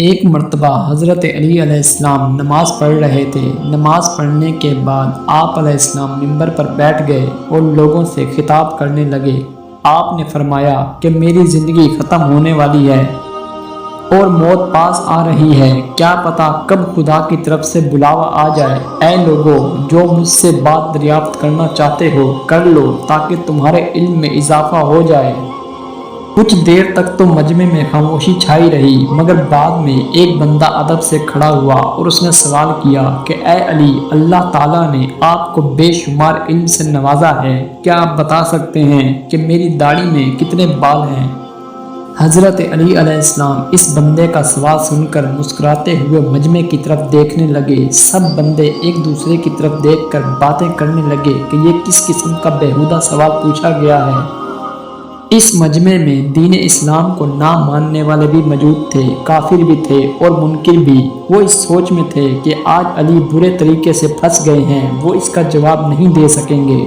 ایک مرتبہ حضرت علی علیہ السلام نماز پڑھ رہے تھے۔ نماز پڑھنے کے بعد آپ علیہ السلام منبر پر بیٹھ گئے اور لوگوں سے خطاب کرنے لگے۔ آپ نے فرمایا کہ میری زندگی ختم ہونے والی ہے اور موت پاس آ رہی ہے۔ کیا پتہ کب خدا کی طرف سے بلاوا آ جائے۔ اے لوگو، جو مجھ سے بات دریافت کرنا چاہتے ہو کر لو تاکہ تمہارے علم میں اضافہ ہو جائے۔ کچھ دیر تک تو مجمع میں خاموشی چھائی رہی، مگر بعد میں ایک بندہ ادب سے کھڑا ہوا اور اس نے سوال کیا کہ اے علی، اللہ تعالیٰ نے آپ کو بے شمار علم سے نوازا ہے، کیا آپ بتا سکتے ہیں کہ میری داڑھی میں کتنے بال ہیں؟ حضرت علی علیہ السلام اس بندے کا سوال سن کر مسکراتے ہوئے مجمع کی طرف دیکھنے لگے۔ سب بندے ایک دوسرے کی طرف دیکھ کر باتیں کرنے لگے کہ یہ کس قسم کا بیہودہ سوال پوچھا گیا ہے۔ اس مجمع میں دین اسلام کو نہ ماننے والے بھی موجود تھے، کافر بھی تھے اور منکر بھی۔ وہ اس سوچ میں تھے کہ آج علی برے طریقے سے پھنس گئے ہیں، وہ اس کا جواب نہیں دے سکیں گے۔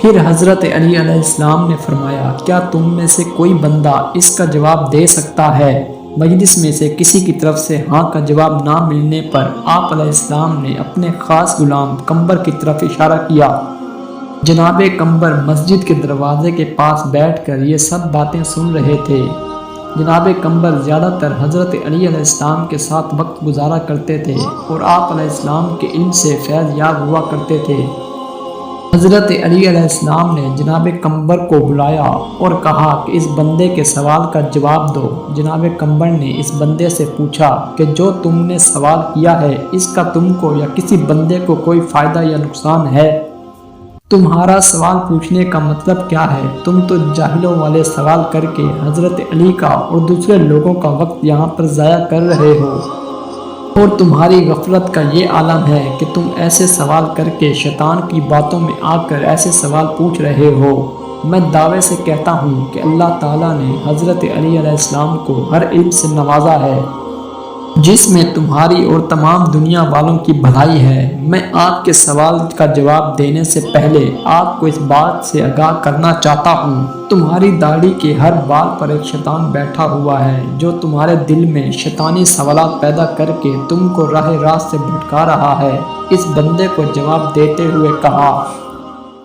پھر حضرت علی علیہ السلام نے فرمایا، کیا تم میں سے کوئی بندہ اس کا جواب دے سکتا ہے؟ مجلس میں سے کسی کی طرف سے ہاں کا جواب نہ ملنے پر آپ علیہ السلام نے اپنے خاص غلام قمبر کی طرف اشارہ کیا۔ جناب قمبر مسجد کے دروازے کے پاس بیٹھ کر یہ سب باتیں سن رہے تھے۔ جناب قمبر زیادہ تر حضرت علی علیہ السلام کے ساتھ وقت گزارا کرتے تھے اور آپ علیہ السلام کے علم سے فیض یاب ہوا کرتے تھے۔ حضرت علی علیہ السلام نے جناب قمبر کو بلایا اور کہا کہ اس بندے کے سوال کا جواب دو۔ جناب قمبر نے اس بندے سے پوچھا کہ جو تم نے سوال کیا ہے اس کا تم کو یا کسی بندے کو کوئی فائدہ یا نقصان ہے؟ تمہارا سوال پوچھنے کا مطلب کیا ہے؟ تم تو جاہلوں والے سوال کر کے حضرت علی کا اور دوسرے لوگوں کا وقت یہاں پر ضائع کر رہے ہو، اور تمہاری غفلت کا یہ عالم ہے کہ تم ایسے سوال کر کے شیطان کی باتوں میں آ کر ایسے سوال پوچھ رہے ہو۔ میں دعوے سے کہتا ہوں کہ اللہ تعالیٰ نے حضرت علی علیہ السلام کو ہر علم سے نوازا ہے جس میں تمہاری اور تمام دنیا والوں کی بھلائی ہے۔ میں آپ کے سوال کا جواب دینے سے پہلے آپ کو اس بات سے آگاہ کرنا چاہتا ہوں، تمہاری داڑھی کے ہر بال پر ایک شیطان بیٹھا ہوا ہے جو تمہارے دل میں شیطانی سوالات پیدا کر کے تم کو راہ راست سے بھٹکا رہا ہے۔ اس بندے کو جواب دیتے ہوئے کہا،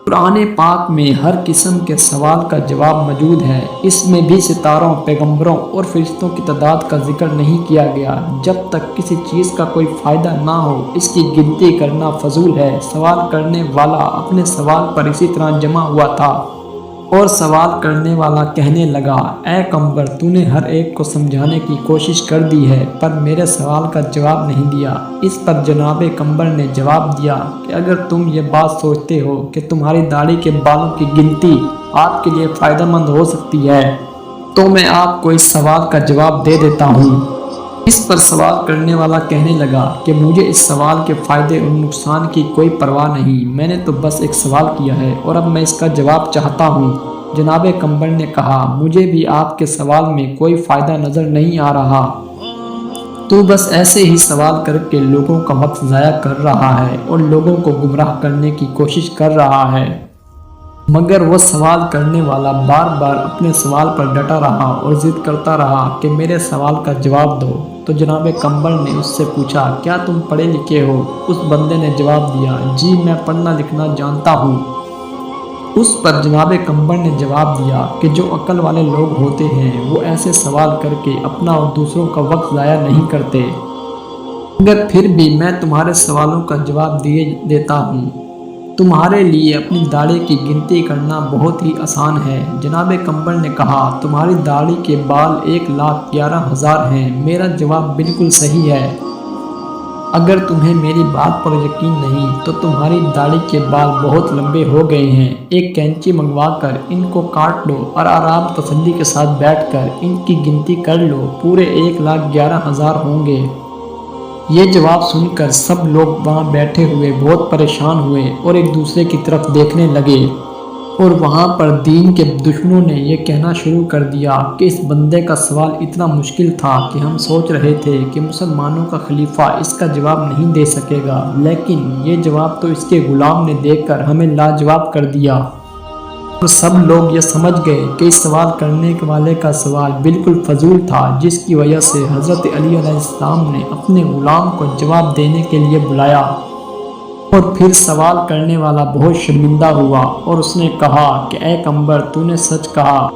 قرآن پاک میں ہر قسم کے سوال کا جواب موجود ہے۔ اس میں بھی ستاروں، پیغمبروں اور فرشتوں کی تعداد کا ذکر نہیں کیا گیا۔ جب تک کسی چیز کا کوئی فائدہ نہ ہو اس کی گنتی کرنا فضول ہے۔ سوال کرنے والا اپنے سوال پر اسی طرح جمع ہوا تھا اور سوال کرنے والا کہنے لگا، اے قمبر، تو نے ہر ایک کو سمجھانے کی کوشش کر دی ہے پر میرے سوال کا جواب نہیں دیا۔ اس پر جناب قمبر نے جواب دیا کہ اگر تم یہ بات سوچتے ہو کہ تمہاری داڑھی کے بالوں کی گنتی آپ کے لیے فائدہ مند ہو سکتی ہے تو میں آپ کو اس سوال کا جواب دے دیتا ہوں۔ اس پر سوال کرنے والا کہنے لگا کہ مجھے اس سوال کے فائدے اور نقصان کی کوئی پرواہ نہیں، میں نے تو بس ایک سوال کیا ہے اور اب میں اس کا جواب چاہتا ہوں۔ جناب قمبر نے کہا، مجھے بھی آپ کے سوال میں کوئی فائدہ نظر نہیں آ رہا، تو بس ایسے ہی سوال کر کے لوگوں کا وقت ضائع کر رہا ہے اور لوگوں کو گمراہ کرنے کی کوشش کر رہا ہے۔ مگر وہ سوال کرنے والا بار بار اپنے سوال پر ڈٹا رہا اور ضد کرتا رہا کہ میرے سوال کا جواب دو۔ تو جناب قمبر نے اس سے پوچھا، کیا تم پڑھے لکھے ہو؟ اس بندے نے جواب دیا، جی میں پڑھنا لکھنا جانتا ہوں۔ اس پر جناب قمبر نے جواب دیا کہ جو عقل والے لوگ ہوتے ہیں وہ ایسے سوال کر کے اپنا اور دوسروں کا وقت ضائع نہیں کرتے، مگر پھر بھی میں تمہارے سوالوں کا جواب دیتا ہوں۔ تمہارے لیے اپنی داڑھی کی گنتی کرنا بہت ہی آسان ہے۔ جناب قمبر نے کہا، تمہاری داڑھی کے بال 1,11,000 ہیں۔ میرا جواب بالکل صحیح ہے۔ اگر تمہیں میری بات پر یقین نہیں تو تمہاری داڑھی کے بال بہت لمبے ہو گئے ہیں، ایک کینچی منگوا کر ان کو کاٹ لو اور آرام تسلی کے ساتھ بیٹھ کر ان کی گنتی کر لو، پورے 1,11,000 ہوں گے۔ یہ جواب سن کر سب لوگ وہاں بیٹھے ہوئے بہت پریشان ہوئے اور ایک دوسرے کی طرف دیکھنے لگے، اور وہاں پر دین کے دشمنوں نے یہ کہنا شروع کر دیا کہ اس بندے کا سوال اتنا مشکل تھا کہ ہم سوچ رہے تھے کہ مسلمانوں کا خلیفہ اس کا جواب نہیں دے سکے گا، لیکن یہ جواب تو اس کے غلام نے دے کر ہمیں لاجواب کر دیا۔ تو سب لوگ یہ سمجھ گئے کہ اس سوال کرنے والے کا سوال بالکل فضول تھا، جس کی وجہ سے حضرت علی علیہ السلام نے اپنے غلام کو جواب دینے کے لیے بلایا، اور پھر سوال کرنے والا بہت شرمندہ ہوا اور اس نے کہا کہ اے پیغمبر، تو نے سچ کہا